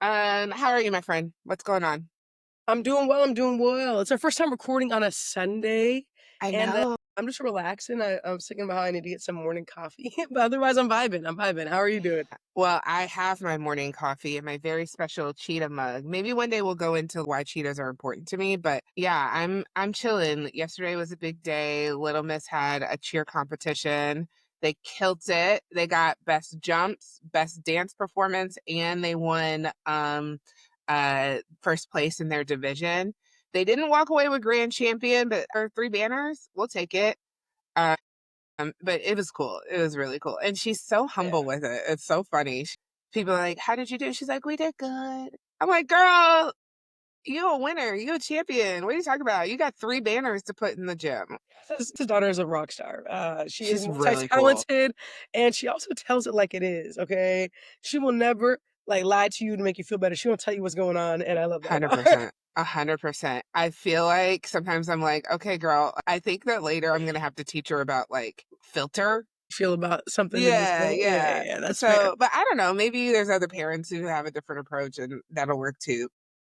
How are you, my friend? What's going on? I'm doing well, I'm doing well. It's our first time recording on a Sunday, I and, know. I'm just relaxing. I was thinking about how I need to get some morning coffee, but otherwise I'm vibing. How are you doing? Well, I have my morning coffee in my very special cheetah mug. Maybe one day we'll go into why cheetahs are important to me, but yeah, I'm chilling. Yesterday was a big day. Little Miss had a cheer competition. They killed it. They got best jumps, best dance performance, and they won first place in their division. They didn't walk away with grand champion, but or three banners. We'll take it. But it was cool. It was really cool. And she's so Yeah. humble with it. It's so funny. People are like, "How did you do?" She's like, "We did good." I'm like, "Girl, you a winner. You a champion. What are you talking about? You got three banners to put in the gym." His daughter is a rock star. She is She's really cool. multi-talented, and she also tells it like it is, okay? She will never, like, lie to you to make you feel better. She will tell you what's going on, and I love that about her. 100%. 100%. I feel like sometimes I'm like, okay, girl, I think that later I'm going to have to teach her about like filter. Feel about something in this Yeah, way. Yeah, yeah. yeah, yeah, that's fair. So, but I don't know. Maybe there's other parents who have a different approach and that'll work too.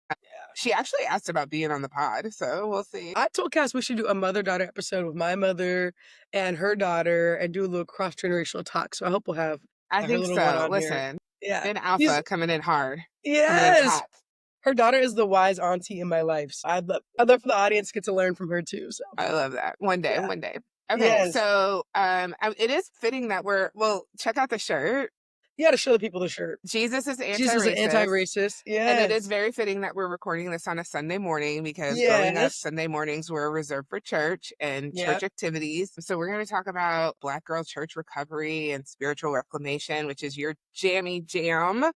Yeah. She actually asked about being on the pod, so we'll see. I told Cass we should do a mother-daughter episode with my mother and her daughter and do a little cross-generational talk, so I hope we'll have, I her think little one so. on here. Listen, Yeah. Ben She's Alpha coming in hard, coming in yes! hot. Her daughter is the wise auntie in my life, so I'd love for the audience to get to learn from her too, so, I love that. One day, yeah. one day. Okay, Yes. so it is fitting that well, check out the shirt. You gotta show the people the shirt. Jesus is Jesus is an anti-racist. anti-racist. And it is Yes. very fitting that we're recording this on a Sunday morning because growing up, Yes. Sunday mornings were reserved for church and Yep. church activities. So we're going to talk about Black girl church recovery and spiritual reclamation, which is your jammy jam. It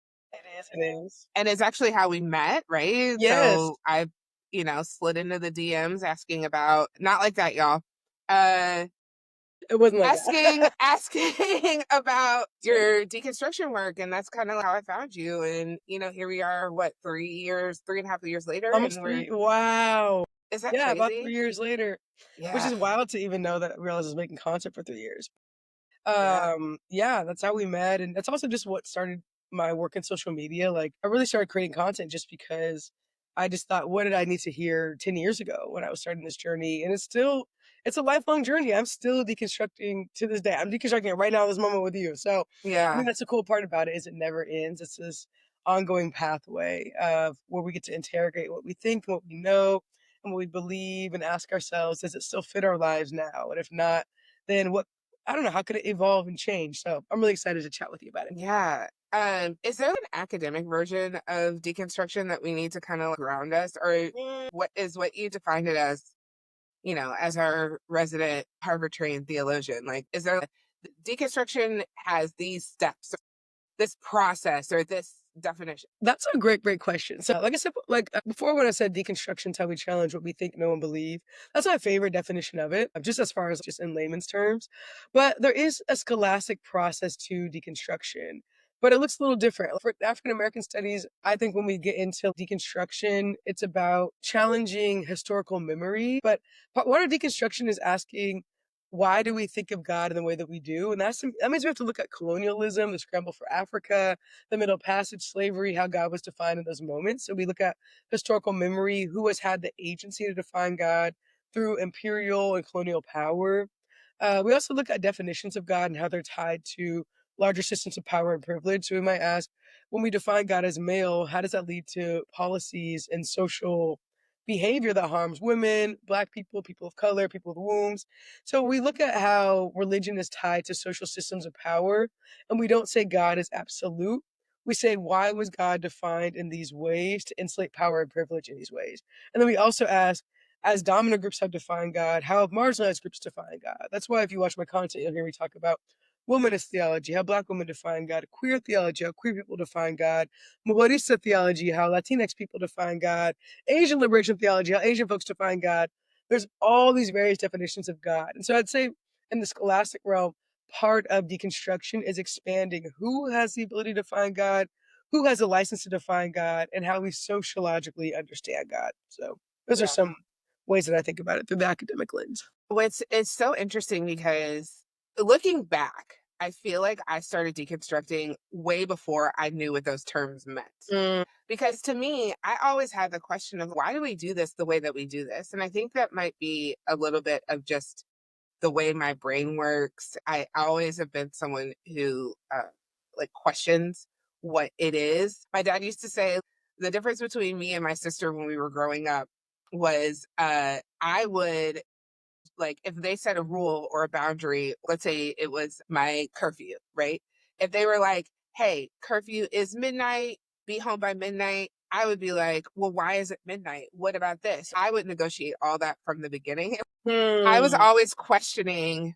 is, it is. And it's actually how we met, right? Yes. So I, slid into the DMs asking about, not like that, y'all. Uh, It wasn't like asking that. asking about your deconstruction work, and that's kind of how I found you. And here we are, what, 3 years, 3.5 years later, Almost and we're 3 wow. is that Yeah, about crazy? 3 years later, which Yeah, is wild to even know that Realize was making content for 3 years. yeah, Yeah, that's how we met, and that's also just what started my work in social media. Like, I really started creating content just because I just thought, "What did I need to hear 10 years ago when I was starting this journey?" And it's a lifelong journey. I'm still deconstructing to this day. I'm deconstructing it right now, this moment with you. So, I yeah, think that's the cool part about it is it never ends. It's this ongoing pathway of where we get to interrogate what we think, what we know, and what we believe, and ask ourselves, does it still fit our lives now? And if not, then what I don't know, how could it evolve and change? So I'm really excited to chat with you about it. yeah. Is there an academic version of deconstruction that we need to kind of ground us, or what you defined it as? As our resident Harvard trained theologian, like, is there deconstruction has these steps, this process, or this definition? That's a great, great question. So, like I said, before when I said deconstruction is how we challenge what we think, know, and believe, that's my favorite definition of it, just as far as just in layman's terms. But there is a scholastic process to deconstruction, but it looks a little different. For African American studies, I think when we get into deconstruction, it's about challenging historical memory. But part of deconstruction is asking, why do we think of God in the way that we do? And that means we have to look at colonialism, the scramble for Africa, the Middle Passage, slavery, how God was defined in those moments. So we look at historical memory, who has had the agency to define God through imperial and colonial power. We also look at definitions of God and how they're tied to larger systems of power and privilege. So we might ask, when we define God as male, how does that lead to policies and social behavior that harms women, Black people, people of color, people with wombs? So we look at how religion is tied to social systems of power, and we don't say God is absolute. We say, why was God defined in these ways to insulate power and privilege in these ways? And then we also ask, as dominant groups have defined God, how have marginalized groups defined God? That's why if you watch my content, you'll hear me talk about womanist theology, how Black women define God, queer theology, how queer people define God, Mujerista theology, how Latinx people define God, Asian liberation theology, how Asian folks define God. There's all these various definitions of God. And so I'd say in the scholastic realm, part of deconstruction is expanding who has the ability to define God, who has a license to define God, and how we sociologically understand God. So those are Yeah. some ways that I think about it through the academic lens. Well, it's so interesting because looking back, I feel like I started deconstructing way before I knew what those terms meant. Mm, Because to me, I always had the question of why do we do this the way that we do this? And I think that might be a little bit of just the way my brain works. I always have been someone who like questions what it is. My dad used to say the difference between me and my sister when we were growing up was I would like if they set a rule or a boundary, let's say it was my curfew, right? If they were like, hey, curfew is midnight, be home by midnight, I would be like, well, why is it midnight? What about this? I would negotiate all that from the beginning. I was mm, always questioning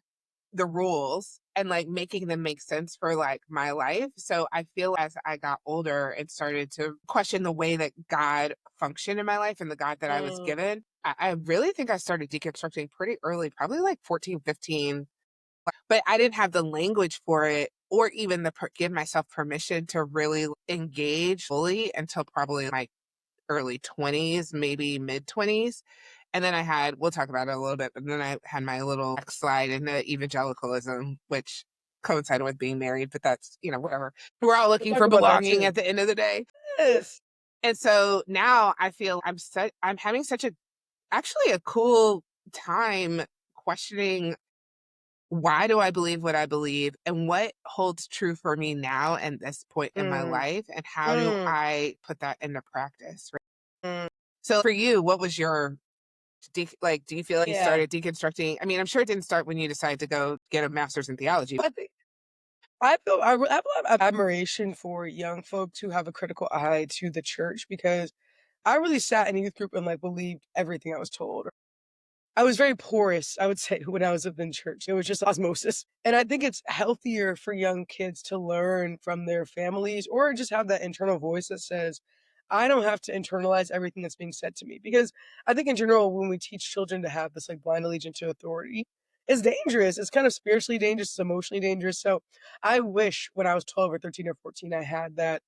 the rules and like making them make sense for like my life. So I feel as I got older and started to question the way that God functioned in my life and the God that I was mm, given, I really think I started deconstructing pretty early, probably like 14, 15. But I didn't have the language for it or even give myself permission to really engage fully until probably my early 20s, maybe mid 20s. And then I had, we'll talk about it a little bit, but then I had my little slide into evangelicalism, which coincided with being married, but that's, whatever. We're all we'll looking talk for about that belonging too. at the end of the day. Yes. And so now I feel I'm having such actually a cool time questioning why do I believe what I believe and what holds true for me now and this point in my Mm, life and how do mm, I put that into practice? Right? mm, So for you, what was your like, do you feel like you yeah. started deconstructing? I mean, I'm sure it didn't start when you decided to go get a master's in theology. I think I have a lot of admiration for young folks who have a critical eye to the church because I really sat in a youth group and like believed everything I was told. I was very porous, I would say, when I was in church. It was just osmosis. And I think it's healthier for young kids to learn from their families or just have that internal voice that says, I don't have to internalize everything that's being said to me. Because I think in general, when we teach children to have this like blind allegiance to authority, it's dangerous. It's kind of spiritually dangerous, it's emotionally dangerous. So I wish when I was 12 or 13 or 14, I had that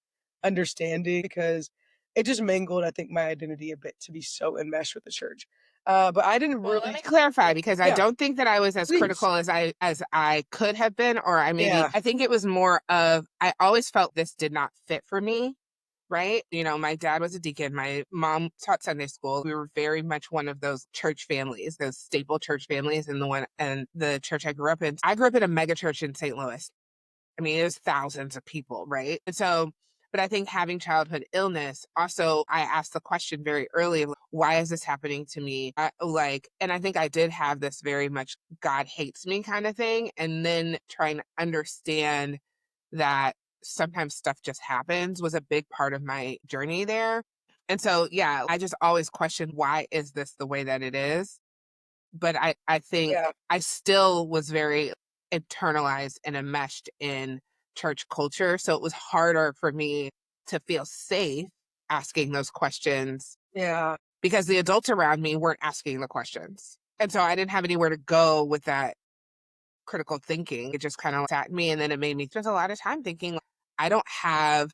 understanding because it just mangled, I think, my identity a bit to be so enmeshed with the church. But I didn't Well, let really me clarify because I yeah, don't think that I was as please. critical as I could have been, or Yeah. I think it was more of I always felt this did not fit for me. Right? My dad was a deacon. My mom taught Sunday school. We were very much one of those church families, those staple church families, and the church I grew up in. I grew up in a mega church in St. Louis. I mean, it was thousands of people, right? And so, but I think having childhood illness, also, I asked the question very early of why is this happening to me? And I think I did have this very much God hates me kind of thing. And then trying to understand that sometimes stuff just happens was a big part of my journey there. And so, yeah, I just always question why is this the way that it is? But I think Yeah. I still was very internalized and enmeshed in church culture. So it was harder for me to feel safe asking those questions Yeah. because the adults around me weren't asking the questions. And so I didn't have anywhere to go with that critical thinking. It just kind of sat in me. And then it made me spend a lot of time thinking, I don't have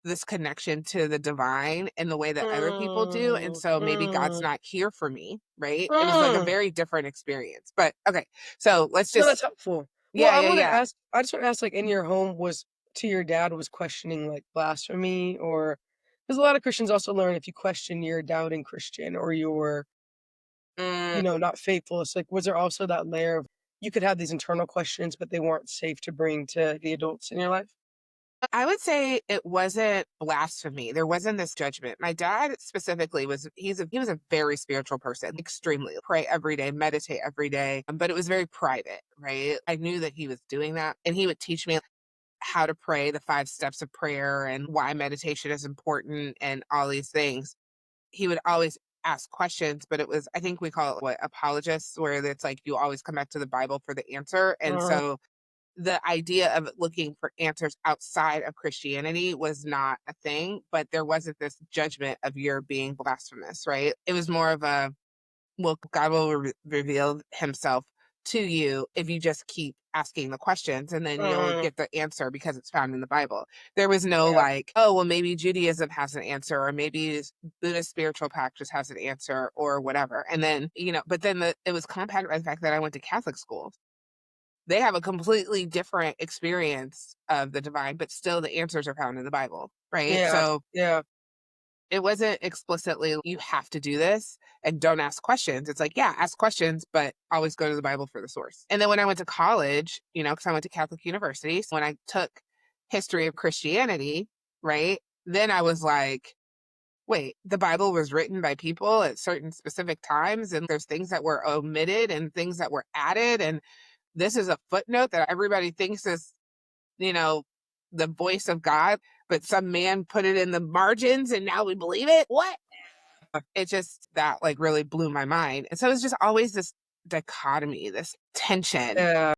this connection to the divine in the way that other people do. And Mm, so maybe God's mm, not here for me, right? It was like a mm. very different experience. But okay. So let's No, that's just, helpful. Well, yeah, yeah, yeah. I just wanna ask, like, in your home, was to your dad was questioning, like, blasphemy or because a lot of Christians also learn if you question you're a doubting Christian or you're, Mm, not faithful. It's like, was there also that layer of you could have these internal questions, but they weren't safe to bring to the adults in your life? I would say it wasn't blasphemy. There wasn't this judgment. My dad specifically he was a very spiritual person, extremely pray every day, meditate every day. But it was very private, right? I knew that he was doing that, and he would teach me how to pray, the 5 steps of prayer, and why meditation is important, and all these things. He would always ask questions, but it was I think we call it what apologists, where it's like you always come back to the Bible for the answer, and Mhm, so the idea of looking for answers outside of Christianity was not a thing, but there wasn't this judgment of your being blasphemous, right? It was more of a, well, God will reveal himself to you if you just keep asking the questions and then you'll mhm, get the answer because it's found in the Bible. There was no yeah, like, oh, well, maybe Judaism has an answer or maybe Buddhist spiritual practice has an answer or whatever. And then, but then it was compounded by the fact that I went to Catholic school. they have a completely different experience of the divine, but still the answers are found in the Bible, right? Yeah. So Yeah. it wasn't explicitly, you have to do this and don't ask questions. It's like, yeah, ask questions, but always go to the Bible for the source. And then when I went to college, because I went to Catholic University, so when I took history of Christianity, right, then I was like, wait, the Bible was written by people at certain specific times, and there's things that were omitted and things that were added. And this is a footnote that everybody thinks is, you know, the voice of God, but some man put it in the margins and now we believe it. What? It just, that like really blew my mind. And so it's just always this dichotomy, this tension. Yeah.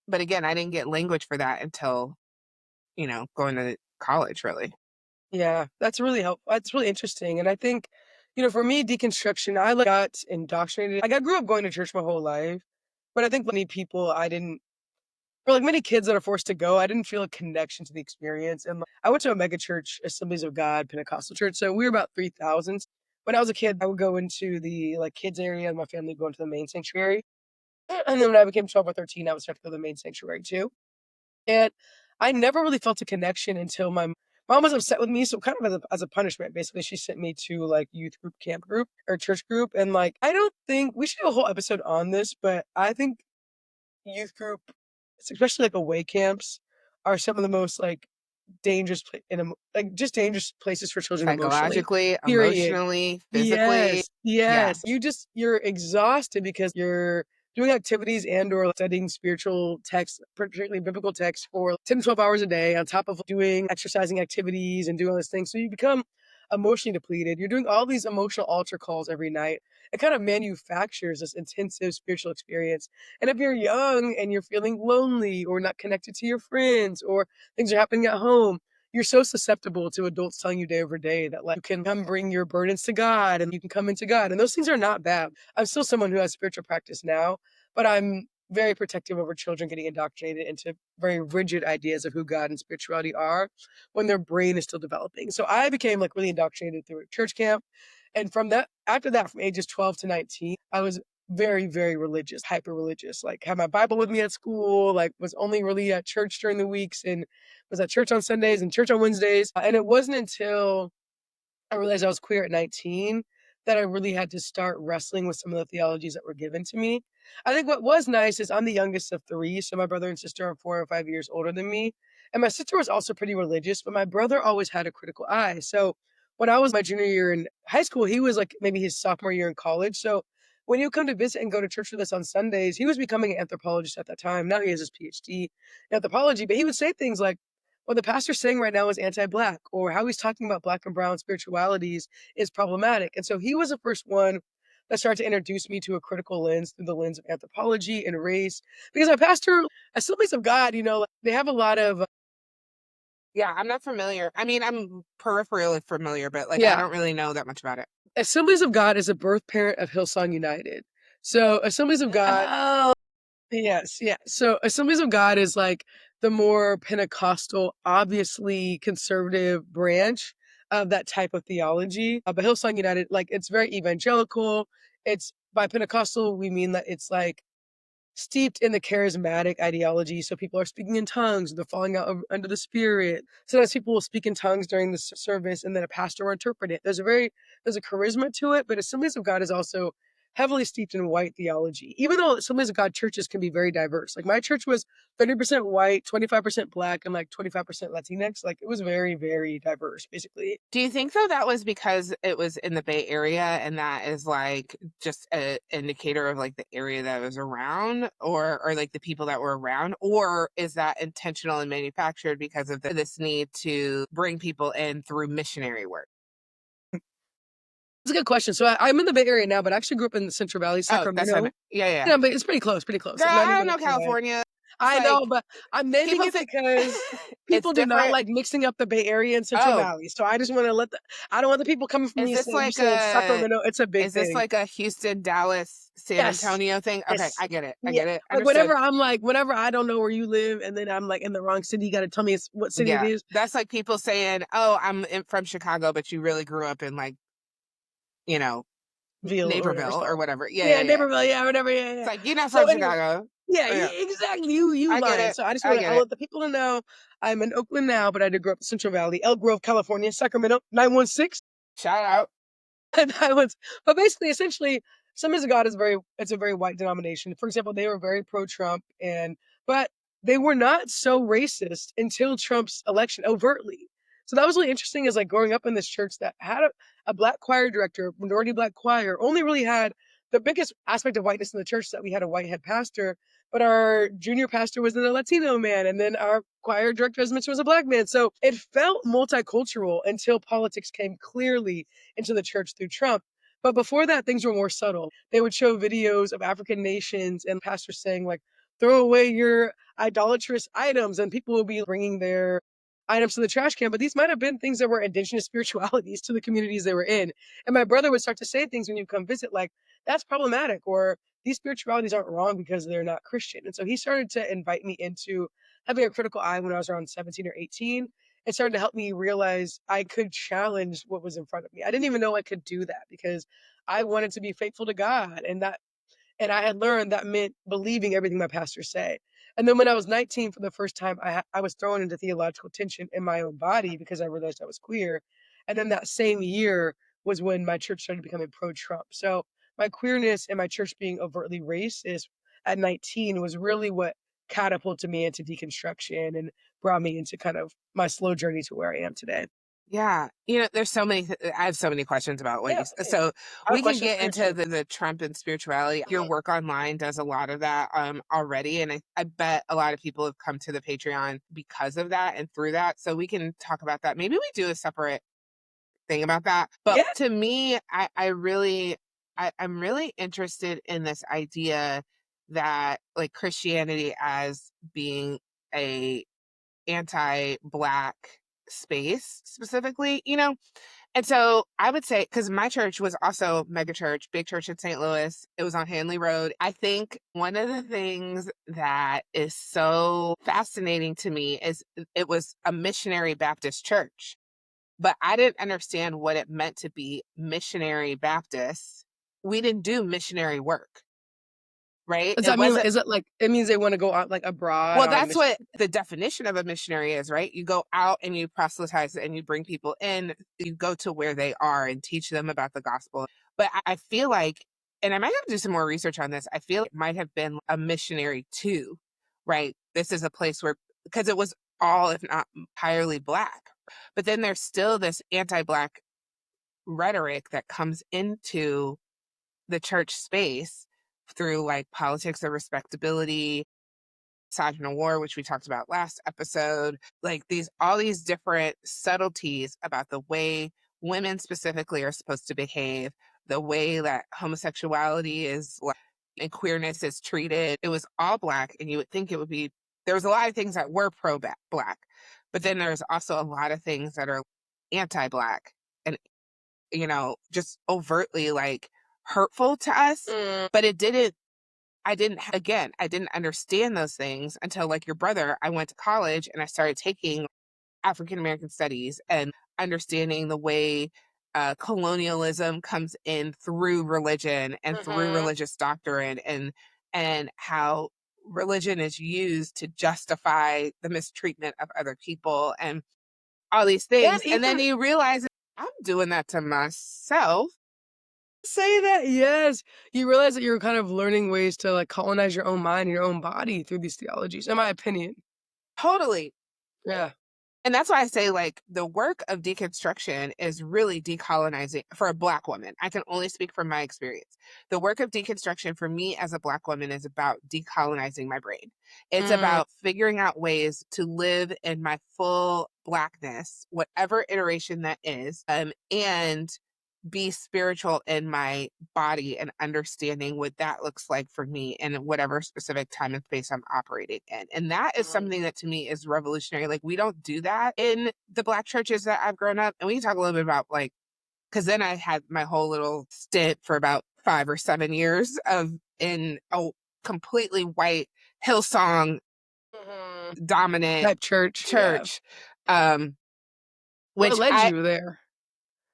But again, I didn't get language for that until, going to college, really. Yeah, that's really helpful. That's really interesting. And I think, for me, deconstruction, I got indoctrinated. Like I grew up going to church my whole life, but I think many people I didn't, or like many kids that are forced to go, I didn't feel a connection to the experience. And like, I went to a mega church, Assemblies of God, Pentecostal church. So we were about 3,000. When I was a kid, I would go into the like kids area and my family would go into the main sanctuary. And then when I became 12 or 13, I would start to go to the main sanctuary too. And I never really felt a connection until my mom was upset with me. So kind of as a punishment, basically, she sent me to like youth group, camp group, or church group. And like, I don't think we should do a whole episode on this, but I think youth group, especially like away camps, are some of the most like dangerous, like just dangerous places for children emotionally. Psychologically, Period. emotionally, physically. Yes, Yeah. yes. You're exhausted because you're doing activities and or studying spiritual texts, particularly biblical texts for 10 to 12 hours a day on top of doing exercising activities and doing all these things. So you become emotionally depleted. You're doing all these emotional altar calls every night. It kind of manufactures this intensive spiritual experience. And if you're young and you're feeling lonely or not connected to your friends or things are happening at home, you're so susceptible to adults telling you day over day that like you can come bring your burdens to God and you can come into God. And those things are not bad. I'm still someone who has spiritual practice now, but I'm very protective over children getting indoctrinated into very rigid ideas of who God and spirituality are when their brain is still developing. So I became like really indoctrinated through a church camp. And after that, from ages 12 to 19, I was very, very religious, hyper religious, like had my Bible with me at school, like was only really at church during the weeks and was at church on Sundays and church on Wednesdays. And it wasn't until I realized I was queer at 19 that I really had to start wrestling with some of the theologies that were given to me. I think what was nice is I'm the youngest of three, so my brother and sister are 4 or 5 years older than me. And my sister was also pretty religious, but my brother always had a critical eye. So when I was my junior year in high school, he was like maybe his sophomore year in college. So when he would come to visit and go to church with us on Sundays, he was becoming an anthropologist at that time. Now he has his PhD in anthropology, but he would say things like, what the pastor's saying right now is anti-black, or how he's talking about black and brown spiritualities is problematic. And so he was the first one that started to introduce me to a critical lens through the lens of anthropology and race. Because my pastor, Assemblies of God, like, they have a lot of Yeah, I'm not familiar. I mean, I'm peripherally familiar, but like I yeah. don't really know that much about it. Assemblies of God is a birth parent of Hillsong United. So Assemblies of God Oh, yes, yeah. So Assemblies of God is like the more Pentecostal, obviously conservative branch of that type of theology. But Hillsong United, like it's very evangelical. It's by Pentecostal, we mean that it's like steeped in the charismatic ideology. So people are speaking in tongues, they're falling out under the spirit. Sometimes people will speak in tongues during the service and then a pastor will interpret it. There's a charisma to it, but Assemblies of God is also heavily steeped in white theology. Even though Assemblies of God churches can be very diverse. Like my church was 30% white, 25% black, and like 25% Latinx. Like it was very, very diverse, basically. do you think though that was because it was in the Bay Area and that is like just a indicator of like the area that was around, or like the people that were around, or is that intentional and manufactured because of this need to bring people in through missionary work? It's a good question. So I'm in the Bay Area now, but I actually grew up in the Central Valley, Oh, that's what I Sacramento. meant. Yeah, yeah. Yeah, but it's pretty close, pretty close. Girl, Like not I don't even a know drive. California. It's I know, like but I'm naming people it think because it's people do not different. like mixing up the Bay Area and Central Oh, Valley. So I just want to I don't want the people coming from is me this saying, you like said a Sacramento, it's a big is this thing. like a Houston, Dallas, San Yes. Antonio thing? Okay, Yes. I get it. I Yeah. get it. Like Understood. whenever I don't know where you live and then I'm like in the wrong city, you got to tell me what city it Yeah. is. That's like people saying, "Oh, from Chicago, but you really grew up in like, you know, Ville or whatever it's Naperville or called. whatever." Yeah, yeah, Yeah, yeah. Naperville. Yeah, whatever. Yeah, It's yeah. like, "You're not So from anyway, Chicago." Yeah, Yeah, exactly. You I get lying. it. So I just I want to get I it. let the people to know I'm in Oakland now, but I did grow up in Central Valley, Elk Grove, California, Sacramento, 916. Shout out. And I was, but basically, essentially, Assemblies of God is it's a very white denomination. For example, they were very pro-Trump, but they were not so racist until Trump's election overtly. So that was really interesting. Is like growing up in this church that had a black choir director, majority black choir, only really had the biggest aspect of whiteness in the church that we had a white head pastor, but our junior pastor was a Latino man, and then our choir director, as mentioned, was a black man. So it felt multicultural until politics came clearly into the church through Trump. But before that, things were more subtle. They would show videos of African nations and pastors saying, like, throw away your idolatrous items, and people will be bringing their items to the trash can. But these might have been things that were indigenous spiritualities to the communities they were in. And my brother would start to say things when you come visit, like, that's problematic, or these spiritualities aren't wrong because they're not Christian. And so he started to invite me into having a critical eye when I was around 17 or 18. It started to help me realize I could challenge what was in front of me. I didn't even know I could do that because I wanted to be faithful to God, and I had learned that meant believing everything my pastors say. And then when I was 19 for the first time, I was thrown into theological tension in my own body because I realized I was queer. And then that same year was when my church started becoming pro-Trump. So my queerness and my church being overtly racist at 19 was really what catapulted me into deconstruction and brought me into kind of my slow journey to where I am today. Yeah. There's so many, I have so many questions about what Yeah, you, same. so I have we can questions get for you into too. the Trump and spirituality. Your Mhm. work online does a lot of that already. And I bet a lot of people have come to the Patreon because of that and through that. So we can talk about that. Maybe we do a separate thing about that. But Yeah. to me, I'm really interested in this idea that like Christianity as being a anti-black space specifically, and so I would say, because my church was also mega church, big church in St. Louis, it was on Hanley Road. I think one of the things that is so fascinating to me is it was a missionary Baptist church, but I didn't understand what it meant to be missionary Baptist. We didn't do missionary work, right? Does It that mean wasn't. is it like it means they wanna go out, like, abroad Well, on that's mission? what the definition of a missionary is, right? You go out and you proselytize and you bring people in, you go to where they are and teach them about the gospel. But I feel like, and I might have to do some more research on this, I feel it might have been a missionary too, right? This is a place where, because it was all, if not entirely black. But then there's still this anti black rhetoric that comes into the church space through like politics of respectability, misogyny war, which we talked about last episode, like all these different subtleties about the way women specifically are supposed to behave, the way that homosexuality is like, and queerness is treated. It was all black, and you would think it would be, there was a lot of things that were pro black, but then there's also a lot of things that are anti black and, just overtly like hurtful to us. Mm. But I didn't understand those things until like your brother. I went to college and I started taking African American studies and understanding the way colonialism comes in through religion and through Mhm. religious doctrine, and how religion is used to justify the mistreatment of other people and all these And things. And then even you realize I'm doing that to myself. say that, yes. You realize that you're kind of learning ways to, like, colonize your own mind and your own body through these theologies, in my opinion. Totally. Yeah. And that's why I say, like, the work of deconstruction is really decolonizing for a Black woman. I can only speak from my experience. The work of deconstruction for me as a Black woman is about decolonizing my brain. It's Mm. about figuring out ways to live in my full Blackness, whatever iteration that is, and be spiritual in my body and understanding what that looks like for me in whatever specific time and space I'm operating in. And that is Mhm. something that to me is revolutionary. Like we don't do that in the Black churches that I've grown up. And we can talk a little bit about like, because then I had my whole little stint for about 5 or 7 years of in a completely white Hillsong Mhm. dominant Type church, yeah. church. Um, What which led you there?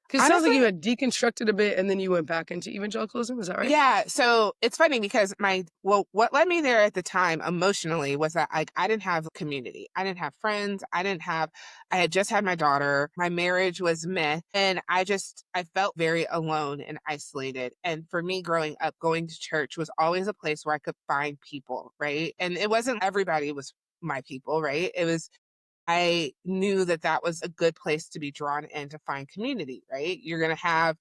'Cause it sounds like Honestly, you had deconstructed a bit and then you went back into evangelicalism, is that right? yeah, so it's funny because what led me there at the time emotionally was that I didn't have a community. I didn't have friends. I had just had my daughter. My marriage was meh, and I felt very alone and isolated. And for me growing up, going to church was always a place where I could find people, right? And it wasn't everybody was my people, right? It was I knew that that was a good place to be drawn in to find community, right? You're going to have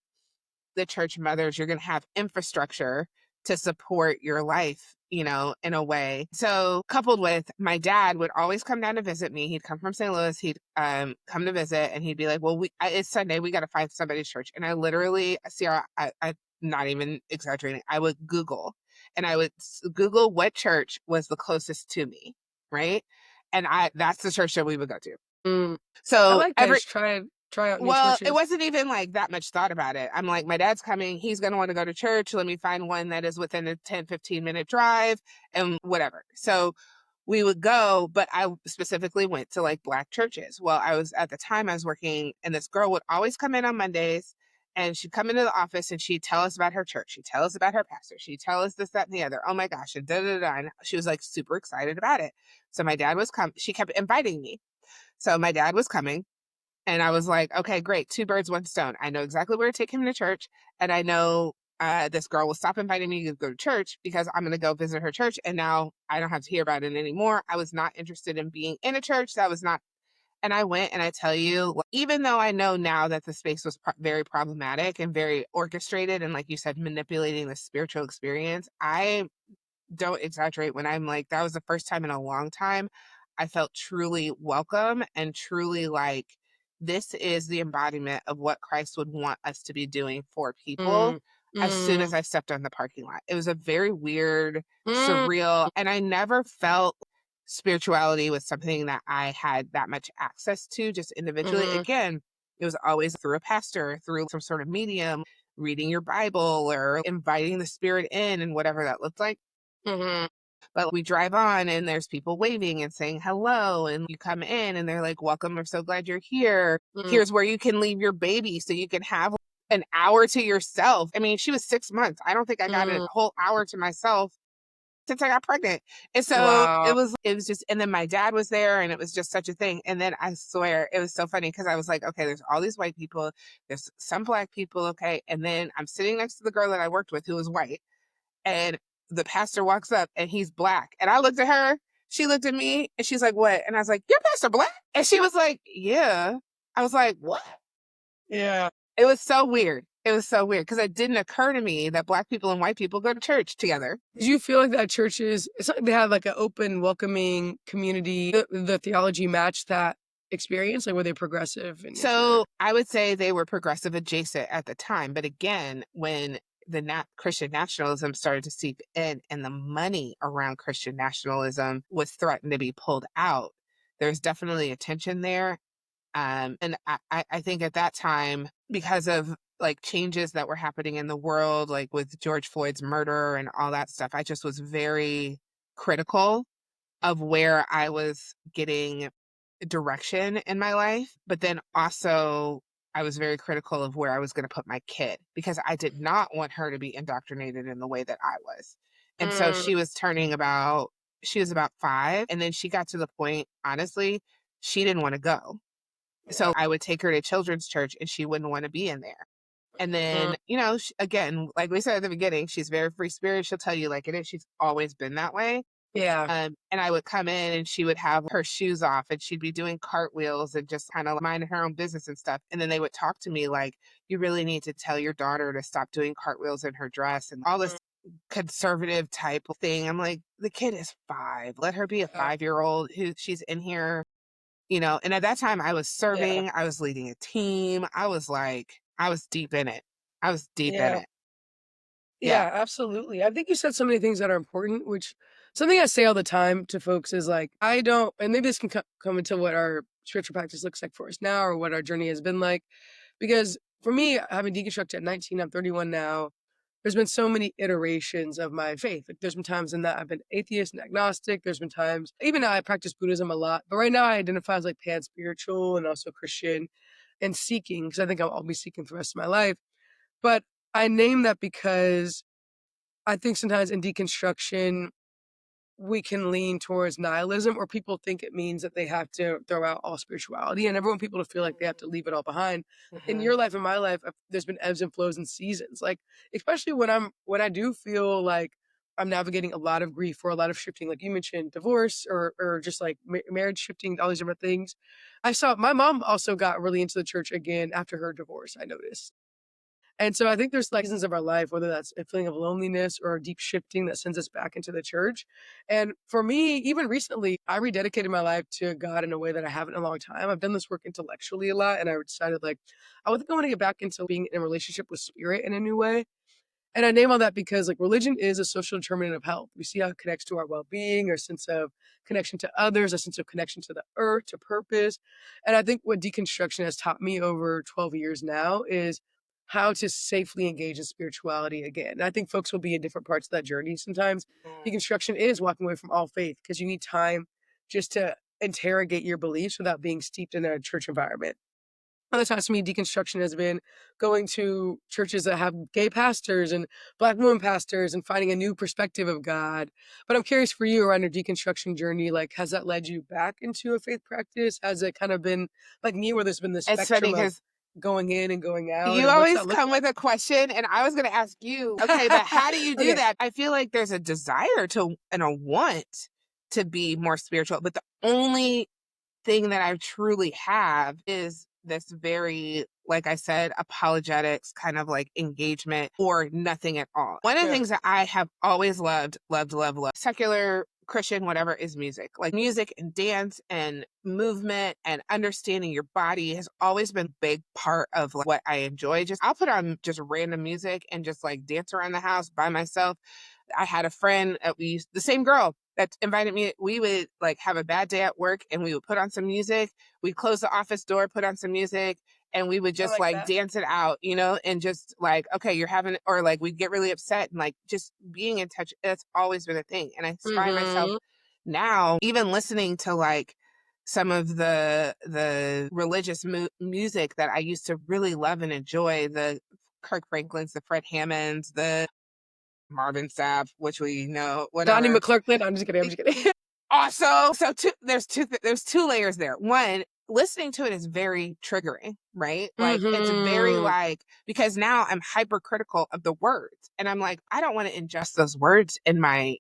the church mothers, you're going to have infrastructure to support your life, in a way. So, coupled with my dad would always come down to visit me. He'd come from St. Louis. He'd come to visit, and he'd be like, "Well, it's Sunday. We got to find somebody's church." And I literally, Sierra, I'm not even exaggerating. I would Google, and I would Google what church was the closest to me, right? And that's the church that we would go to. Mm. I So like that, every just try out new well, it churches. wasn't even like that much thought about it. I'm like, my dad's coming. He's going to want to go to church. Let me find one that is within a 10-15 minute drive and whatever. So we would go, but I specifically went to like Black churches. Well, at the time I was working, and this girl would always come in on Mondays, and she'd come into the office and she'd tell us about her church. She'd tell us about her pastor. She'd tell us this, that, and the other. Oh my gosh. And da da da. And she was like super excited about it. So my dad was she kept inviting me. So my dad was coming. And I was like, okay, great. Two birds, one stone. I know exactly where to take him to church. And I know this girl will stop inviting me to go to church because I'm going to go visit her church. And now I don't have to hear about it anymore. I was not interested in being in a church. That was not. And I went, and I tell you, even though I know now that the space was very problematic and very orchestrated, and like you said, manipulating the spiritual experience, I don't exaggerate when I'm like, that was the first time in a long time I felt truly welcome and truly like this is the embodiment of what Christ would want us to be doing for people Mm. as soon Mm. as I stepped on the parking lot. It was a very weird, Mm. surreal, and I never felt spirituality was something that I had that much access to just individually. Mhm. Again, it was always through a pastor, through some sort of medium, reading your Bible or inviting the spirit in and whatever that looked like. Mhm. But we drive on and there's people waving and saying hello. And you come in and they're like, welcome. We're so glad you're here. Mm. Here's where you can leave your baby so you can have an hour to yourself. I mean, she was 6 months. I don't think I got a Mm. whole hour to myself since I got pregnant. And so Wow. it was just, and then my dad was there and it was just such a thing. And then I swear it was so funny because I was like, okay, there's all these white people, there's some Black people. Okay. And then I'm sitting next to the girl that I worked with who was white, and the pastor walks up and he's Black. And I looked at her, she looked at me, and she's like, what? And I was like, you're Pastor Black? And she was like, yeah. I was like, what? Yeah. It was so weird. It was so weird because it didn't occur to me that Black people and white people go to church together. Did you feel like that churches it's like they have, like, an open, welcoming community, the theology matched that experience? Like, were they progressive in nature? So I would say they were progressive adjacent at the time. But again, when the Christian nationalism started to seep in and the money around Christian nationalism was threatened to be pulled out, there's definitely a tension there. And I think at that time, because of like changes that were happening in the world, like with George Floyd's murder and all that stuff, I just was very critical of where I was getting direction in my life. But then also, I was very critical of where I was going to put my kid because I did not want her to be indoctrinated in the way that I was. And so Mm. she was about 5. And then she got to the point, honestly, she didn't want to go. So I would take her to children's church and she wouldn't want to be in there. And Mm. then, again, like we said at the beginning, she's very free spirit. She'll tell you like it is. She's always been that way. Yeah. And I would come in and she would have her shoes off and she'd be doing cartwheels and just kind of minding her own business and stuff. And then they would talk to me like, you really need to tell your daughter to stop doing cartwheels in her dress and all Mm. this conservative type of thing. I'm like, the kid is 5. Let her be a Yeah. 5-year old who she's in here, and at that time I was Yeah. serving, I was leading a team. I was deep in it. I was deep in Yeah. it. Yeah. Yeah, absolutely. I think you said so many things that are important, which something I say all the time to folks is like, I don't, and maybe this can come into what our spiritual practice looks like for us now or what our journey has been like. Because for me, having deconstructed at 19, I'm 31 now, there's been so many iterations of my faith. Like, there's been times in that I've been atheist and agnostic. There's been times, even now I practice Buddhism a lot, but right now I identify as like pan spiritual and also Christian. and seeking, because I think I'll be seeking for the rest of my life. But I name that because I think sometimes in deconstruction, we can lean towards nihilism, or people think it means that they have to throw out all spirituality. And I never want people to feel like they have to leave it all behind. In Mhm. your life and my life, there's been ebbs and flows and seasons. Like, especially when I do feel like I'm navigating a lot of grief or a lot of shifting, like you mentioned, divorce or just like marriage shifting, all these different things. I saw my mom also got really into the church again after her divorce, I noticed. And so I think there's like seasons of our life, whether that's a feeling of loneliness or a deep shifting that sends us back into the church. And for me, even recently, I rededicated my life to God in a way that I haven't in a long time. I've done this work intellectually a lot, and I decided like I think I want to get back into being in a relationship with spirit in a new way. And I name all that because like religion is a social determinant of health. We see how it connects to our well-being, our sense of connection to others, a sense of connection to the earth, to purpose. And I think what deconstruction has taught me over 12 years now is how to safely engage in spirituality again. And I think folks will be in different parts of that journey. Sometimes deconstruction is walking away from all faith because you need time just to interrogate your beliefs without being steeped in a church environment. Other times for me, deconstruction has been going to churches that have gay pastors and Black women pastors and finding a new perspective of God. But I'm curious for you around your deconstruction journey, like, has that led you back into a faith practice? Has it kind of been like me, where there's been this It's funny spectrum of because going in and going out? you And what's always that look come with a question, and I was going to ask you, okay, but how do you do Okay. that? I feel like there's a desire to and a want to be more spiritual, but the only thing that I truly have is this very, like I said, apologetics kind of like engagement or nothing at all. One of the Yeah. things that I have always loved, secular, Christian, whatever, is music. Like music and dance and movement and understanding your body has always been a big part of like, what I enjoy. Just I'll put on just random music and just like dance around the house by myself. I had a friend that the same girl that invited me. We would like have a bad day at work and we would put on some music. We'd close the office door, put on some music, and we would I just like like that. dance it out, and just like, okay, you're having, or like we'd get really upset and like just being in touch. That's always been a thing. And I find myself Mm-hmm. now even listening to like some of the religious music that I used to really love and enjoy, the Kirk Franklin's, the Fred Hammonds, the Marvin Sapp, which we know, Donnie whatever. McClurkin. I'm just kidding. I'm just kidding. Also, there's two layers there. One, listening to it is very triggering, right? Like it's very Mm-hmm. like, because now I'm hypercritical of the words, and I'm like, I don't want to ingest those words in my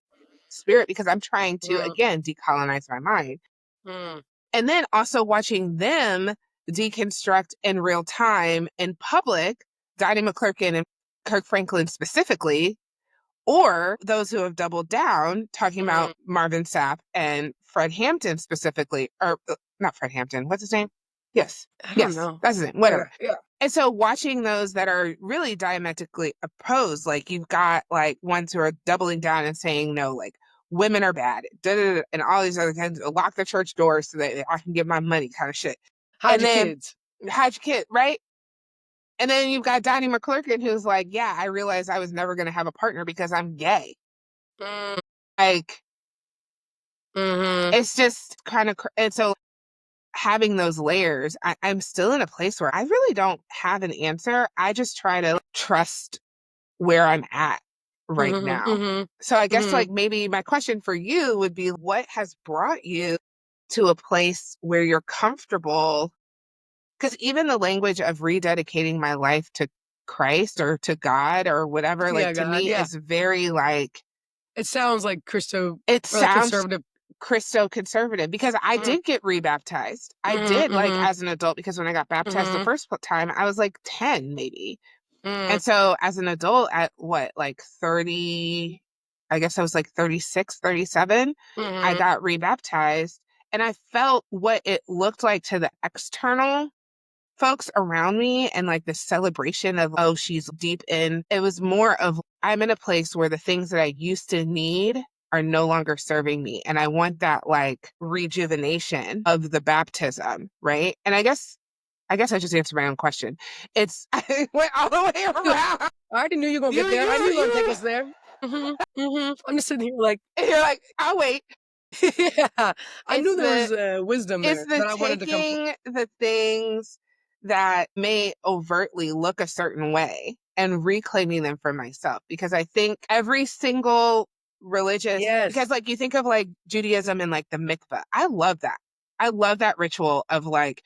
spirit because I'm trying to again decolonize my mind. Mm-hmm. And then also watching them deconstruct in real time in public, Donnie McClurkin and Kirk Franklin specifically, or those who have doubled down, talking about Marvin Sapp and Fred Hampton specifically, or not Fred Hampton, what's his name? Yes, I don't yes, know. that's his name, Okay. whatever. Yeah. And so watching those that are really diametrically opposed, like you've got like ones who are doubling down and saying, no, like women are bad, da, da, da, and all these other things, lock the church doors so that I can get my money kind of shit. Hide And your then kids. hide your kid, right? And then you've got Donnie McClurkin who's like, yeah, I realized I was never going to have a partner because I'm gay. Like, Mm-hmm. it's just kind of, and so having those layers, I'm still in a place where I really don't have an answer. I just try to trust where I'm at right Mhm, now. mhm, So I guess mhm. like maybe my question for you would be, what has brought you to a place where you're comfortable? Because even the language of rededicating my life to Christ or to God or whatever, like Yeah, to God, me yeah. is very like, It sounds like Christo it or like sounds conservative. Christo conservative because I Mhm, did get rebaptized. I mhm, did like mhm, as an adult because when I got baptized the mhm, first time, I was like 10 maybe. mm, And so as an adult at what, like 30, I guess I was like 36, 37, I mhm. got rebaptized and I felt what it looked like to the external folks around me and like the celebration of, oh, she's deep in. It was more of, I'm in a place where the things that I used to need are no longer serving me. And I want that like rejuvenation of the baptism, right? And I guess I just answered my own question. It's I went all the way around. I already knew you were gonna You get there. I knew you were gonna take you us there. Mhm, mhm. I'm just sitting here like, and you're like, I'll wait. yeah. I It's knew there the was, wisdom it's there the that I wanted to come from. taking the things that may overtly look a certain way and reclaiming them for myself. Because I think every single religious, because Yes. like you think of like Judaism and like the mikveh, I love that. I love that ritual of like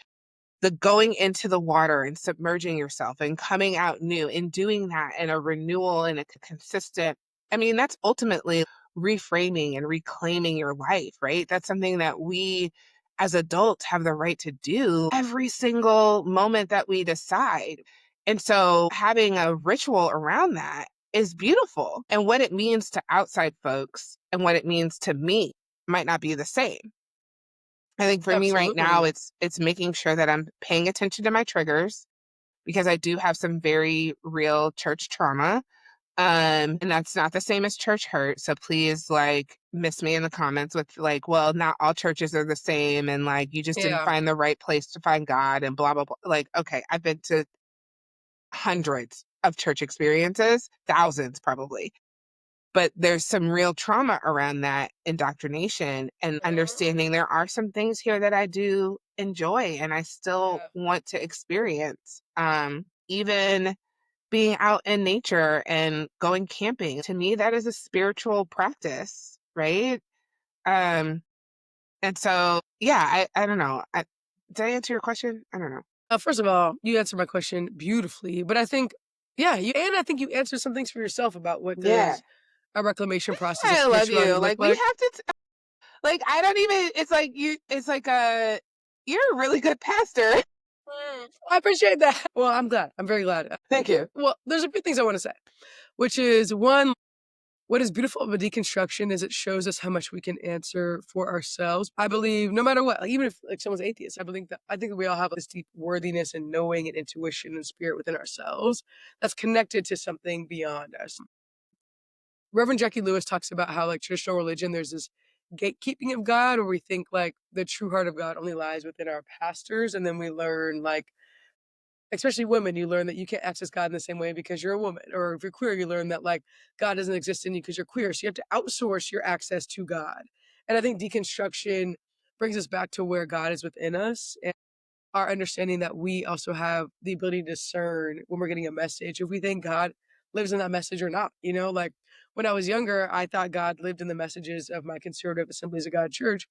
the going into the water and submerging yourself and coming out new and doing that in a renewal and a consistent, I mean, that's ultimately reframing and reclaiming your life, right? That's something that we as adults have the right to do every single moment that we decide. And so having a ritual around that is beautiful. And what it means to outside folks and what it means to me might not be the same. I think for me right now, Absolutely. it's making sure that I'm paying attention to my triggers because I do have some very real church trauma. And that's not the same as church hurt. So please like miss me in the comments with like, well, not all churches are the same and like you just didn't Yeah. find the right place to find God and blah blah blah. Like, okay, I've been to hundreds of church experiences, thousands probably. But there's some real trauma around that indoctrination and understanding there are some things here that I do enjoy and I still Yeah. want to experience. Even being out in nature and going camping, to me, that is a spiritual practice, right? Um, and so, yeah, I don't know. Did I answer your question? I don't know. First of all, you answered my question beautifully, but I think, yeah, I think you answered some things for yourself about what Yeah. does a reclamation process of I love spirituality you. look Like we like. have to like I don't even it's like it's like a you're a really good pastor. I appreciate that. Well, I'm glad. I'm very glad. Thank you. Well, there's a few things I want to say, which is one, what is beautiful about deconstruction is it shows us how much we can answer for ourselves. I believe no matter what, like, even if like someone's atheist, I think that we all have this deep worthiness and knowing and intuition and spirit within ourselves that's connected to something beyond us. Reverend Jackie Lewis talks about how like traditional religion, there's this gatekeeping of God where we think like the true heart of God only lies within our pastors. And then we learn like, especially women, you learn that you can't access God in the same way because you're a woman. Or if you're queer, you learn that like God doesn't exist in you because you're queer. So you have to outsource your access to God. And I think deconstruction brings us back to where God is within us and our understanding that we also have the ability to discern when we're getting a message, if we think God lives in that message or not. You know, like when I was younger, I thought God lived in the messages of my conservative Assemblies of God church.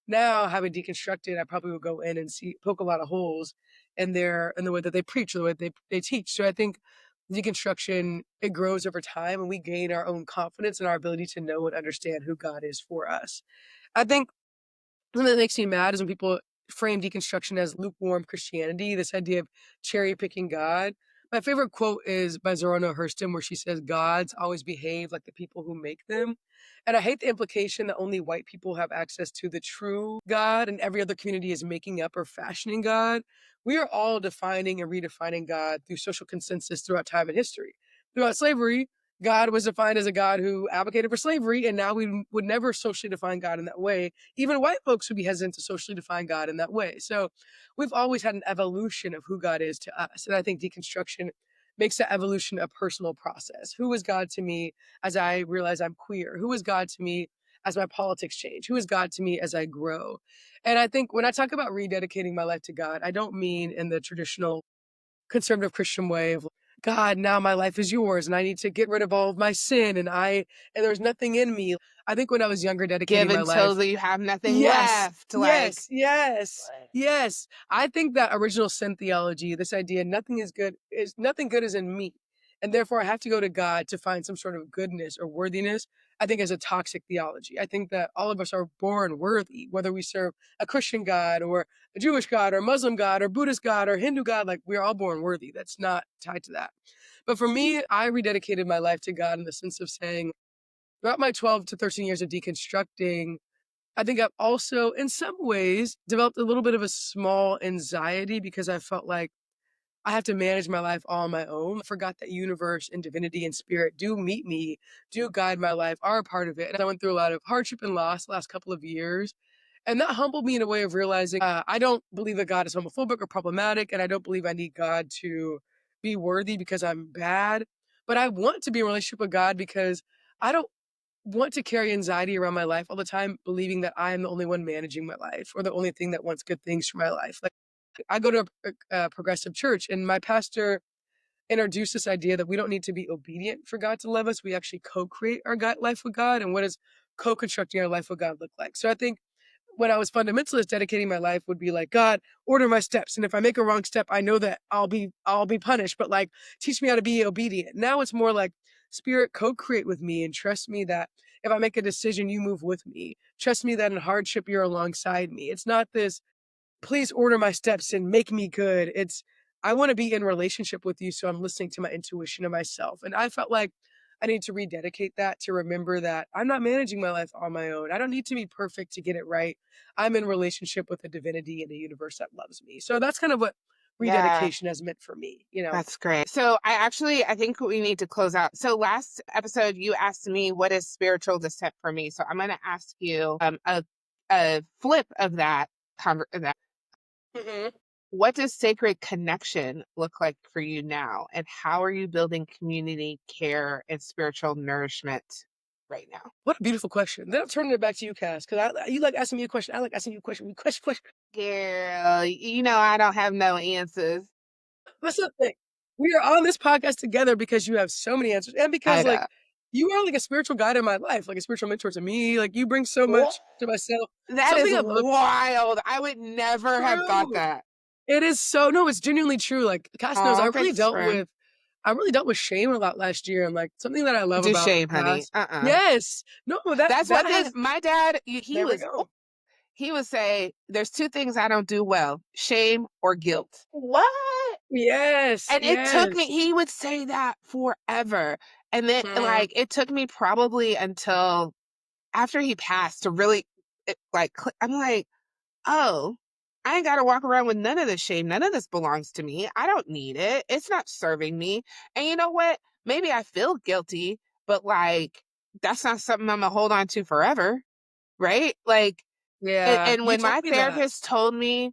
Now, having deconstructed, I probably would go in and poke a lot of holes in the way that they preach, or the way they teach. So I think deconstruction, it grows over time and we gain our own confidence and our ability to know and understand who God is for us. I think something that makes me mad is when people frame deconstruction as lukewarm Christianity, this idea of cherry picking God. My favorite quote is by Zora Hurston, where she says, "Gods always behave like the people who make them." And I hate the implication that only white people have access to the true God and every other community is making up or fashioning God. We are all defining and redefining God through social consensus throughout time and history. Throughout slavery, God was defined as a God who advocated for slavery, and now we would never socially define God in that way. Even white folks would be hesitant to socially define God in that way. So we've always had an evolution of who God is to us. And I think deconstruction makes that evolution a personal process. Who is God to me as I realize I'm queer? Who is God to me as my politics change? Who is God to me as I grow? And I think when I talk about rededicating my life to God, I don't mean in the traditional conservative Christian way of God, now my life is yours and I need to get rid of all of my sin and there's nothing in me. I think when I was younger, Give dedicating my until life. you have nothing Yes, left. Like yes, yes, yes. I think that original sin theology, this idea nothing good is in me. And therefore I have to go to God to find some sort of goodness or worthiness, I think is a toxic theology. I think that all of us are born worthy, whether we serve a Christian God or a Jewish God or Muslim God or Buddhist God or Hindu God, like we're all born worthy. That's not tied to that. But for me, I rededicated my life to God in the sense of saying, throughout my 12 to 13 years of deconstructing, I think I've also, in some ways, developed a little bit of a small anxiety because I felt like I have to manage my life all on my own. I forgot that universe and divinity and spirit do meet me, do guide my life, are a part of it. And I went through a lot of hardship and loss the last couple of years. And that humbled me in a way of realizing I don't believe that God is homophobic or problematic. And I don't believe I need God to be worthy because I'm bad. But I want to be in a relationship with God because I don't want to carry anxiety around my life all the time, believing that I am the only one managing my life or the only thing that wants good things for my life. Like I go to a progressive church, and my pastor introduced this idea that we don't need to be obedient for God to love us. We actually co-create our God life with God. And what does co-constructing our life with God look like? So I think when I was fundamentalist, dedicating my life would be like, God, order my steps. And if I make a wrong step, I know that I'll be punished, but like teach me how to be obedient. Now it's more like Spirit co-create with me and trust me that if I make a decision, you move with me. Trust me that in hardship you're alongside me. It's not this please order my steps and make me good. It's I want to be in relationship with you, so I'm listening to my intuition and myself. And I felt like I need to rededicate that to remember that I'm not managing my life on my own. I don't need to be perfect to get it right. I'm in relationship with a divinity and a universe that loves me. So that's kind of what Yeah, rededication has meant for me. that's great. So I think we need to close out. So last episode, you asked me what is spiritual descent for me. So I'm going to ask you a flip of that. Mhm. What does sacred connection look like for you now? And how are you building community care and spiritual nourishment right now? What a beautiful question. Then I'm turning it back to you, Cass, because you like asking me a question. I like asking you a question. Question. Girl, I don't have no answers. That's the thing. We are on this podcast together because you have so many answers and I because, know. like, you are like a spiritual guide in my life, like a spiritual mentor to me. Like, you bring so What? much to myself. That is Something I've looked wild. I would never have thought through. that. It is so no, it's genuinely true. Like, Cass knows Oh, thanks, friend. I really dealt with shame a lot last year and, like, something that I love Do about shame, honey. Cass. Uh-uh. Yes. No, that That's that one thing has my dad, there we go. he would say, there's two things I don't do well, shame or guilt. What? Yes, And it took me, yes. he would say that forever. And then, Mhm. like, it took me probably until after he passed to really, I'm like, oh, I ain't got to walk around with none of this shame. None of this belongs to me. I don't need it. It's not serving me. And you know what? Maybe I feel guilty, but like, that's not something I'm going to hold on to forever. Right. Like, Yeah, and you when taught my me that. therapist told me,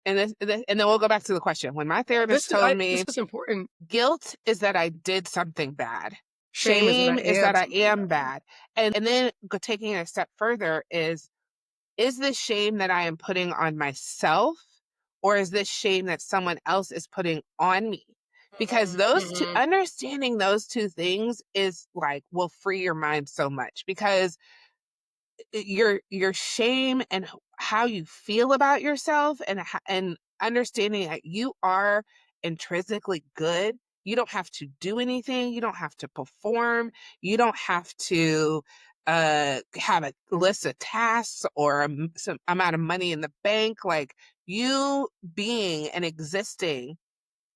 and then we'll go back to the question. When my therapist told This me, is important. guilt is that I did something bad. Shame is that I Shame is am that I something am bad. bad. And then taking it a step further is this shame that I am putting on myself, or is this shame that someone else is putting on me? Because Mhm, mhm. understanding those two things is like, will free your mind so much because your shame and how you feel about yourself and understanding that you are intrinsically good. You don't have to do anything. You don't have to perform. You don't have to have a list of tasks or some amount of money in the bank. Like you being and existing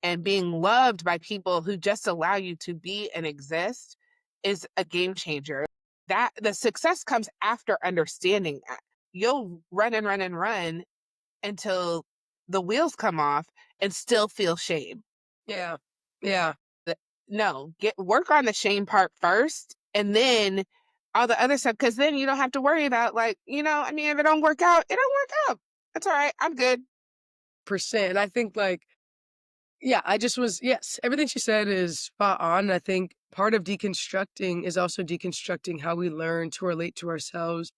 and being loved by people who just allow you to be and exist is a game changer. That the success comes after understanding that. You'll run and run and run until the wheels come off and still feel shame. Yeah. Yeah. The- No, get work on the shame part first and then all the other stuff because then you don't have to worry about like, I mean, if it don't work out, it don't work out. That's all right. I'm good. Percent. I think like yeah, I just was yes, everything she said is spot on. I think part of deconstructing is also deconstructing how we learn to relate to ourselves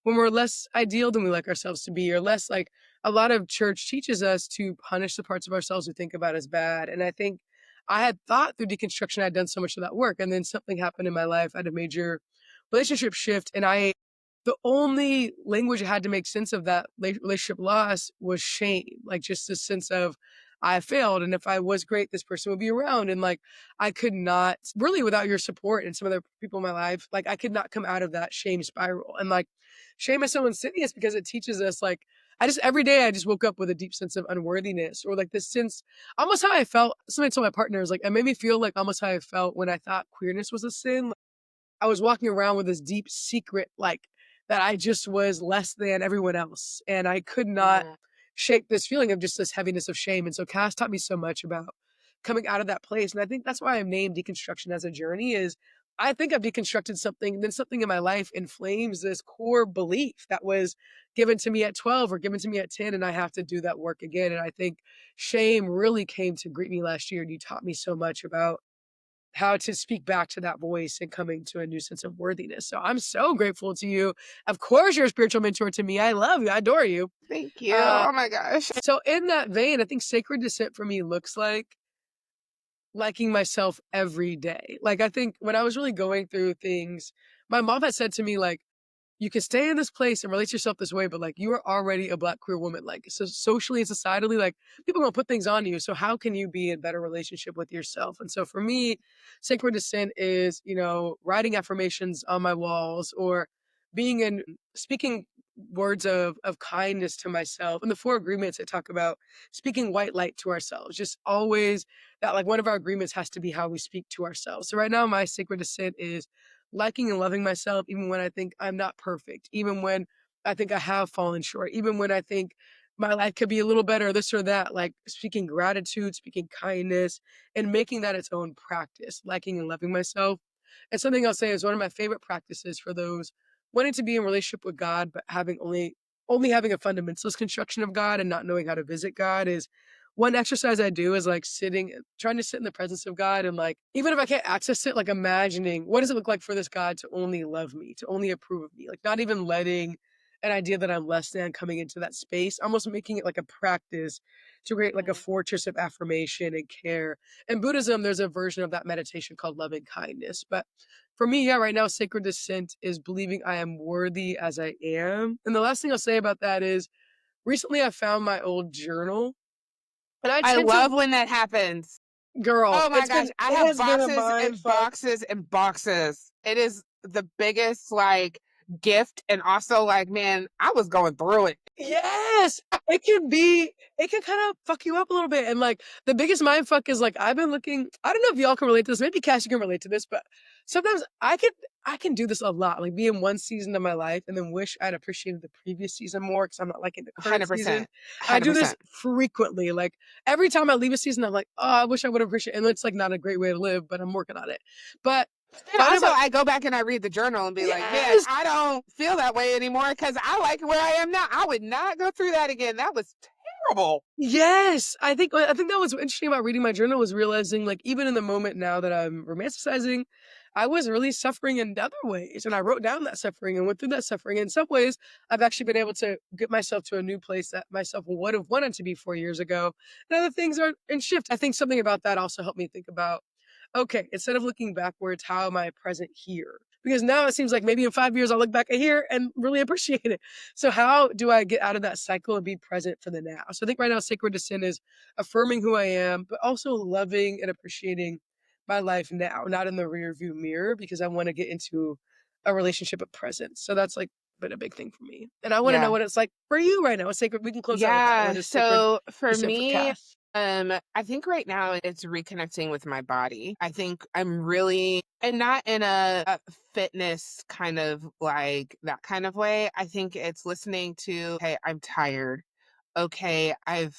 when we're less ideal than we like ourselves to be, or less like a lot of church teaches us to punish the parts of ourselves we think about as bad. And I think I had thought through deconstruction I'd done so much of that work. And then something happened in my life. I had a major relationship shift. And the only language I had to make sense of that relationship loss was shame, like just this sense of I failed. And if I was great, this person would be around. And like, I could not really without your support and some other people in my life, like I could not come out of that shame spiral. And like, shame is so insidious because it teaches us like every day I just woke up with a deep sense of unworthiness or like this sense almost how I felt. Somebody told my partner is like it made me feel like almost how I felt when I thought queerness was a sin. I was walking around with this deep secret, like that I just was less than everyone else. And I could not Mhm. shake this feeling of just this heaviness of shame. And so Cass taught me so much about coming out of that place. And I think that's why I've named deconstruction as a journey is I think I've deconstructed something, and then something in my life inflames this core belief that was given to me at 12 or given to me at 10, and I have to do that work again. And I think shame really came to greet me last year. And you taught me so much about how to speak back to that voice and coming to a new sense of worthiness. So I'm so grateful to you. Of course, you're a spiritual mentor to me. I love you. I adore you. Thank you. Uh, Oh my gosh. so in that vein, I think sacred descent for me looks like liking myself every day. Like I think when I was really going through things, my mom had said to me like, you can stay in this place and relate yourself this way, but like you are already a Black queer woman. Like so socially and societally, like people gonna put things on you. So how can you be in better relationship with yourself? And so for me, sacred descent is, writing affirmations on my walls or being in speaking words of kindness to myself. And the four agreements that talk about speaking white light to ourselves. Just always that like one of our agreements has to be how we speak to ourselves. So right now my sacred descent is liking and loving myself even when I think I'm not perfect, even when I think I have fallen short, even when I think my life could be a little better, this or that, like speaking gratitude, speaking kindness, and making that its own practice, liking and loving myself. And something I'll say is one of my favorite practices for those wanting to be in relationship with God, but having only having a fundamentalist construction of God and not knowing how to visit God is one exercise I do is like trying to sit in the presence of God and like, even if I can't access it, like imagining what does it look like for this God to only love me, to only approve of me, like not even letting an idea that I'm less than coming into that space, almost making it like a practice to create like a Mhm. fortress of affirmation and care. In Buddhism, there's a version of that meditation called loving kindness. But for me, yeah, right now, sacred descent is believing I am worthy as I am. And the last thing I'll say about that is recently I found my old journal and I I tend to love when that happens. girl, Oh my gosh, I it have has been a boxes mind and fuck. boxes and boxes. It is the biggest like gift and also like, man, I was going through it. Yes, it can kind of fuck you up a little bit. And like the biggest mind fuck is like I've been looking. I don't know if y'all can relate to this. Maybe Cash, you can relate to this, but sometimes I can do this a lot. Like be in one season of my life and then wish I'd appreciated the previous season more because I'm not liking the current season. 100%. I do this 100%. frequently. Like every time I leave a season, I'm like, oh, I wish I would have appreciated. And it's like not a great way to live, but I'm working on it. But And finding also, my I go back and I read the journal and be like, man, yes, I don't feel that way anymore because I like where I am now. I would not go through that again. That was terrible. yes, I think that was interesting about reading my journal was realizing, like, even in the moment now that I'm romanticizing, I was really suffering in other ways, and I wrote down that suffering and went through that suffering. In some ways, I've actually been able to get myself to a new place that myself would have wanted to be 4 years ago, and other things are in shift. I think something about that also helped me think about, okay, instead of looking backwards, how am I present here? Because now it seems like maybe in 5 years I'll look back at here and really appreciate it. So how do I get out of that cycle and be present for the now? So I think right now sacred descent is affirming who I am, but also loving and appreciating my life now, not in the rear view mirror, because I want to get into a relationship of presence. So that's like been a big thing for me. And I want to know Yeah. what it's like for you right now. What's sacred? We can close out with that. What Yeah. is sacred So for descent for me, Cass? I think right now it's reconnecting with my body. I think I'm really, and not in a fitness kind of like that kind of way. I think it's listening to, hey, I'm tired. Okay, I've,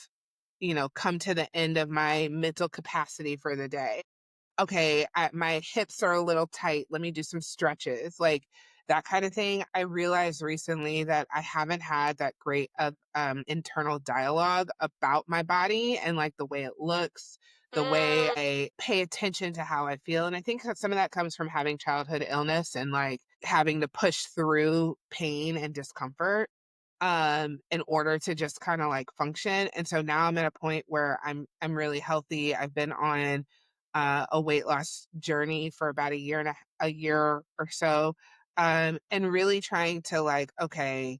come to the end of my mental capacity for the day. Okay, my hips are a little tight. Let me do some stretches, like that kind of thing. I realized recently that I haven't had that great of internal dialogue about my body and like the way it looks, the way I pay attention to how I feel. And I think that some of that comes from having childhood illness and like having to push through pain and discomfort in order to just kind of like function. And so now I'm at a point where I'm really healthy. I've been on a weight loss journey for about a year or so, and really trying to like, okay,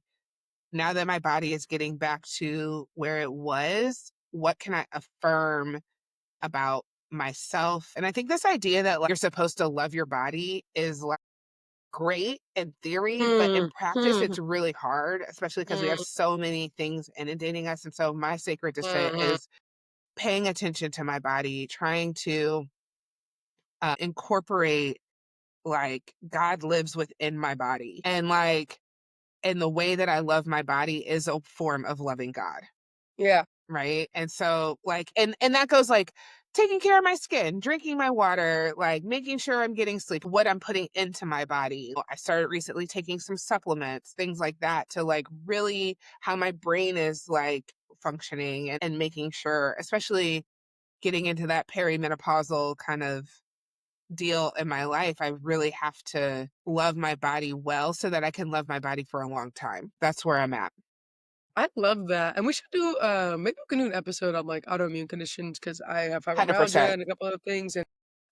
now that my body is getting back to where it was, what can I affirm about myself? And I think this idea that like you're supposed to love your body is like great in theory, but in Hmm. practice, Hmm. it's really hard, especially because we have Hmm. so many things inundating us. And so my sacred descent Hmm. is paying attention to my body, trying to incorporate like God lives within my body. And like, and the way that I love my body is a form of loving God. Yeah. Right. And so like, and that goes like taking care of my skin, drinking my water, like making sure I'm getting sleep, what I'm putting into my body. I started recently taking some supplements, things like that to like really how my brain is like functioning and making sure, especially getting into that perimenopausal kind of deal in my life, I really have to love my body well so that I can love my body for a long time. That's where I'm at. I love that, and we should do, maybe we can do an episode on, like, autoimmune conditions because I have fibromyalgia 100%. and a couple other things, and,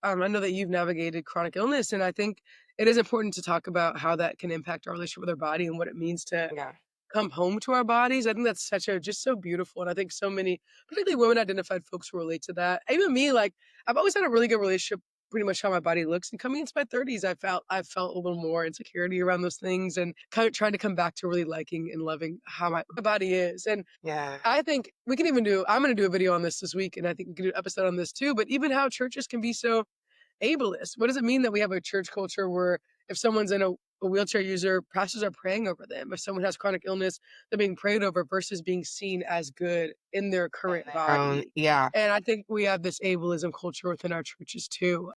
I know that you've navigated chronic illness, and I think it is important to talk about how that can impact our relationship with our body and what it means to Yeah. come home to our bodies. I think that's such a just so beautiful, and I think so many, particularly women identified folks who relate to that. Even me, like, I've always had a really good relationship pretty much how my body looks, and coming into my 30s, I felt a little more insecurity around those things and kind of trying to come back to really liking and loving how my body is, and Yeah. I think we can even do I'm gonna do a video on this week, and I think we can do an episode on this too, but even how churches can be so ableist. What does it mean that we have a church culture where if someone's in a wheelchair user, pastors are praying over them? If someone has chronic illness, they're being prayed over versus being seen as good in their In current their own, body. yeah. And I think we have this ableism culture within our churches too.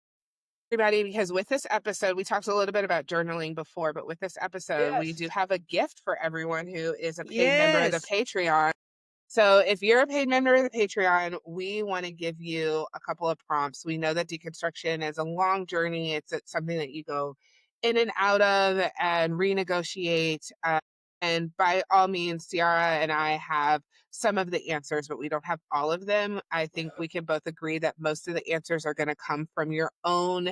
Everybody, because with this episode, we talked a little bit about journaling before, but with this episode, we do Yes. have a gift for everyone who is a paid member of the Yes. Patreon. So if you're a paid member of the Patreon, we want to give you a couple of prompts. We know that deconstruction is a long journey. It's something that you go in and out of and renegotiate. And by all means, Ciara and I have some of the answers, but we don't have all of them. I think we can both agree that most of the answers are going to come from your own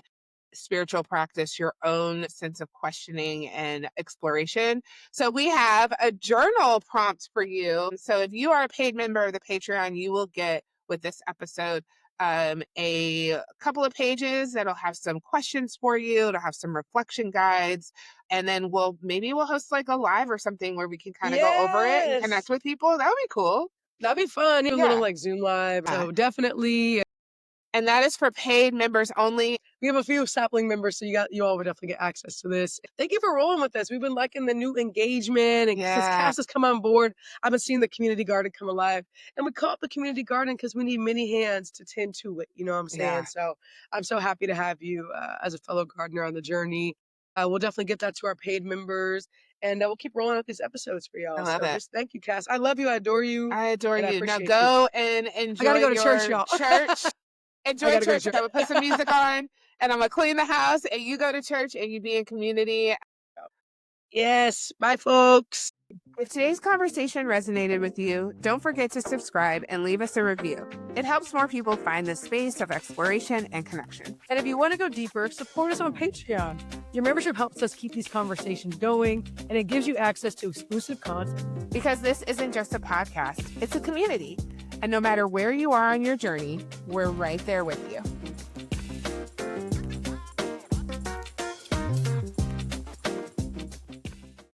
spiritual practice, your own sense of questioning and exploration. So we have a journal prompt for you. So if you are a paid member of the Patreon, you will get with this episode a couple of pages that'll have some questions for you. It'll have some reflection guides, and then we'll host like a live or something where we can kind of go over it and connect Yes. with people. That would be cool. That'd be fun. Even a little Yeah. like Zoom live. Yeah. So definitely And that is for paid members only. we have a few sapling members, so you all would definitely get access to this. Thank you for rolling with us. We've been liking the new engagement, and since Yeah. Cass has come on board, I've been seeing the community garden come alive. And we call it the community garden because we need many hands to tend to it. You know what I'm saying? Yeah. So I'm so happy to have you as a fellow gardener on the journey. We'll definitely get that to our paid members, and we'll keep rolling out these episodes for I y'all. love So it. just thank you, Cass. I love you. I adore you, I adore and I you. Now appreciate you. go and I gotta enjoy go to church, your y'all. church. I Enjoy gotta go to church. church. I'm gonna put some music on and I'm gonna clean the house and you go to church and you be in community. Yes. Bye, folks. If today's conversation resonated with you, don't forget to subscribe and leave us a review. It helps more people find this space of exploration and connection. And if you want to go deeper, support us on Patreon. Your membership helps us keep these conversations going, and it gives you access to exclusive content. Because this isn't just a podcast, it's a community. And no matter where you are on your journey, we're right there with you.